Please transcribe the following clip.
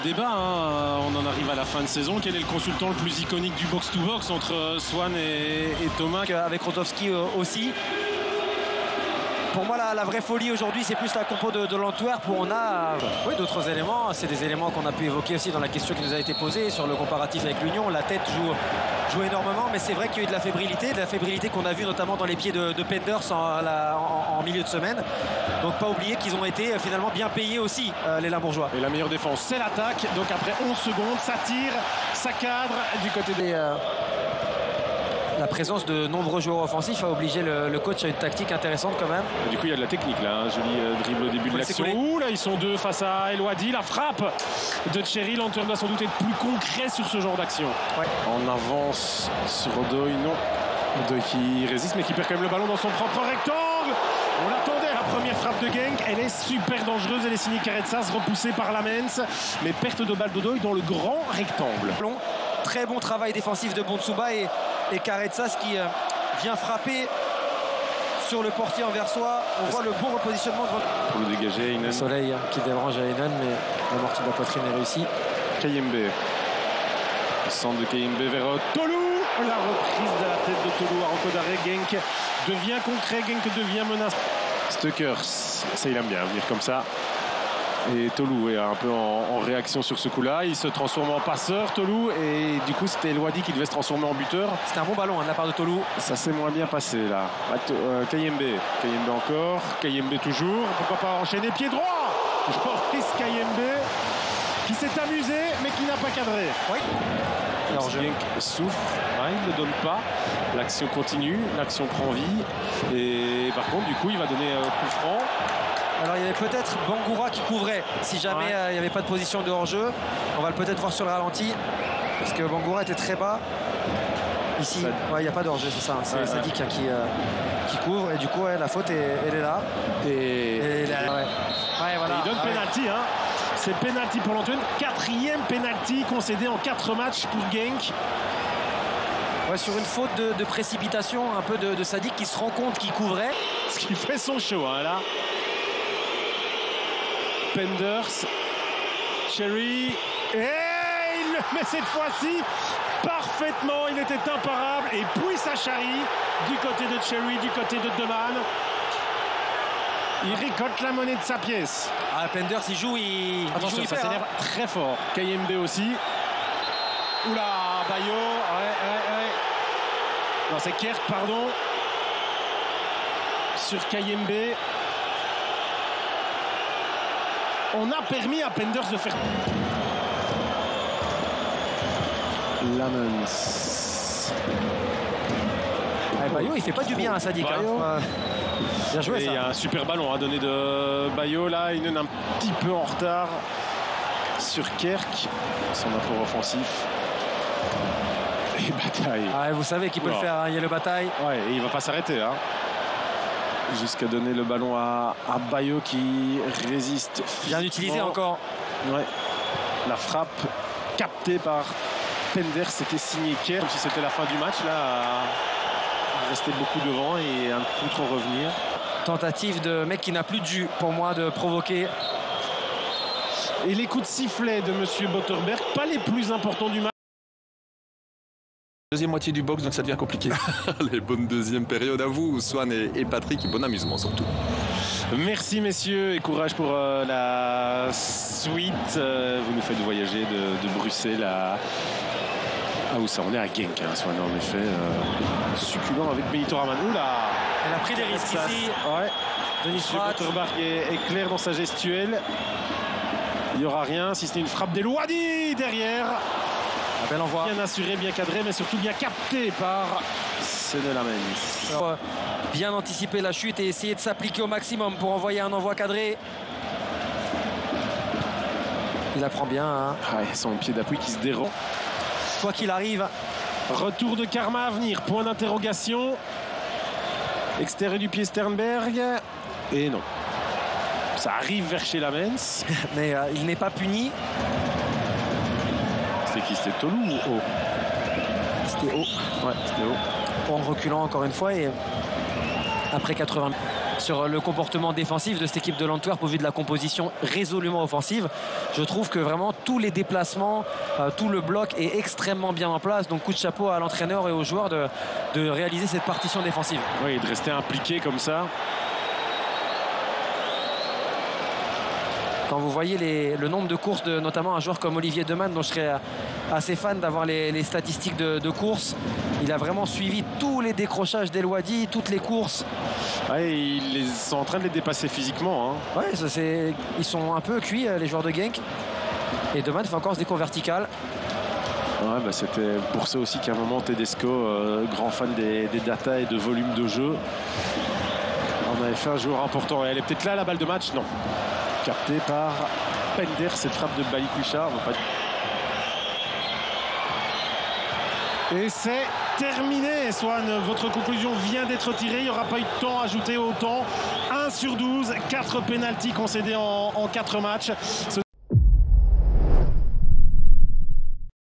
Débat, on en arrive à la fin de saison. Quel est le consultant le plus iconique du box-to-box entre Swan et Thomas? Avec Rotowski aussi. Pour moi, la vraie folie aujourd'hui, c'est plus la compo de l'Antwerp où on a d'autres éléments. C'est des éléments qu'on a pu évoquer aussi dans la question qui nous a été posée sur le comparatif avec l'Union. La tête joue énormément, mais c'est vrai qu'il y a eu de la fébrilité qu'on a vu notamment dans les pieds de Penders en milieu de semaine. Donc pas oublier qu'ils ont été finalement bien payés aussi, les Limbourgeois. Et la meilleure défense, c'est l'attaque. Donc après 11 secondes, ça tire, ça cadre du côté des... La présence de nombreux joueurs offensifs a obligé le coach à une tactique intéressante quand même. Et du coup, il y a de la technique là, un joli dribble au début de l'action. Ouh, là, ils sont deux face à El Ouadi. La frappe de Cherry. L'Antwerp doit sans doute être plus concret sur ce genre d'action. Ouais. On avance sur Odoi, non. Odoi qui résiste, mais qui perd quand même le ballon dans son propre rectangle. On l'attendait, la première frappe de Genk. Elle est super dangereuse. Elle est signée Karetsas, repoussée par Lamens. Mais perte de balle d'Odoi dans le grand rectangle. Très bon travail défensif de Bonsuba et Karetsas qui vient frapper sur le portier anversois. On voit le bon repositionnement pour le dégager. Le soleil qui débranche à Heinen, mais l'amorti de la poitrine est réussi. Kayembe. Le centre de Kayembe vers Tolou. La reprise de la tête de Tolou à Rokodare. Genk devient concret, Genk devient menace. Stuckers, ça il aime bien venir comme ça. Et Tolou est un peu en réaction sur ce coup-là. Il se transforme en passeur, Tolou. Et du coup, c'était El Ouadi qui devait se transformer en buteur. C'était un bon ballon de la part de Tolou. Ça s'est moins bien passé là. Kayembe. Kayembe encore. Kayembe toujours. Pourquoi pas enchaîner pied droit. Joris Kayembe qui s'est amusé mais qui n'a pas cadré. Oui. Alors Genk souffre. Il ne le donne pas. L'action continue. L'action prend vie. Et par contre, du coup, il va donner coup franc. Alors il y avait peut-être Bangoura qui couvrait si jamais il n'y avait pas de position de hors-jeu. On va le peut-être voir sur le ralenti parce que Bangoura était très bas. Ici, il n'y a pas de hors-jeu, c'est ça. C'est Sadik qui couvre et du coup la faute elle est là. Et voilà. Il donne penalty. C'est penalty pour l'Antwerp. 4e penalty concédé en 4 matchs pour Genk. Sur une faute de précipitation un peu de Sadik qui se rend compte qu'il couvrait. Ce qui fait son show là. Penders, Cherry, et il le met cette fois-ci parfaitement, il était imparable, et puis Sachari du côté de Cherry, du côté de Deman. Il récolte la monnaie de sa pièce. Penders il joue, attention, ça s'énerve très fort. Kayembe aussi. Oula, Bayo, Non, c'est Kerk, pardon. Sur Kayembe. On a permis à Penders de faire... Lamens. Bayo, il fait pas du bien à Sadik. Bien joué, ça. Il y a un super ballon à donner de Bayo. Là, il est un petit peu en retard sur Kerk. Son apport offensif. Et bataille. Vous savez qu'il peut le faire, il y a le bataille. Et il va pas s'arrêter. Jusqu'à donner le ballon à Bayo qui résiste. Bien utilisé encore. La frappe captée par Penders, c'était signé Kerr, comme si c'était la fin du match. Là, il restait beaucoup devant et un contre-revenir. Tentative de mec qui n'a plus de jus pour moi de provoquer. Et les coups de sifflet de Monsieur Botterberg, pas les plus importants du match. Deuxième moitié du box, donc ça devient compliqué. Les bonnes deuxièmes périodes à vous, Swan et Patrick, et bon amusement surtout. Merci messieurs et courage pour la suite. Vous nous faites voyager de Bruxelles à où ça, on est à Genk, Swan en effet. Succulent avec Benito Raman. Oula, elle a pris des risques ici. Monsieur Botterberg est clair dans sa gestuelle. Il n'y aura rien si ce n'est une frappe d'El Ouadi derrière. Bel envoi. Bien assuré, bien cadré, mais surtout bien capté par Lamens. Bien anticiper la chute et essayer de s'appliquer au maximum pour envoyer un envoi cadré. Il apprend bien. Son pied d'appui qui se déroule. Quoi qu'il arrive. Retour de Karma à venir. Point d'interrogation. Extérieur du pied Sternberg. Et non. Ça arrive vers chez Lamens. Mais il n'est pas puni. C'était qui? C'était Tolou ou O? C'était O. C'était O. En reculant encore une fois et après 80. sur le comportement défensif de cette équipe de l'Antwerp au vu de la composition résolument offensive. Je trouve que vraiment tous les déplacements, tout le bloc est extrêmement bien en place. Donc coup de chapeau à l'entraîneur et aux joueurs de réaliser cette partition défensive. Oui, de rester impliqué comme ça. Quand vous voyez le nombre de courses de notamment un joueur comme Olivier Demann, dont je serais assez fan d'avoir les statistiques de course, il a vraiment suivi tous les décrochages d'El Ouadi, toutes les courses. Ouais, ils sont en train de les dépasser physiquement. Hein. Ouais, ils sont un peu cuits, les joueurs de Genk. Et Demann fait encore ce décours vertical. Ouais, bah c'était pour ça aussi qu'à un moment Tedesco, grand fan des data et de volume de jeu, on avait fait un joueur important. Et elle est peut-être là la balle de match, non. Capté par Pender, cette frappe de Balikwisha. Et c'est terminé, Swan. Votre conclusion vient d'être tirée. Il n'y aura pas eu de temps ajouté au temps. 1 sur 12, 4 pénaltys concédés en 4 matchs.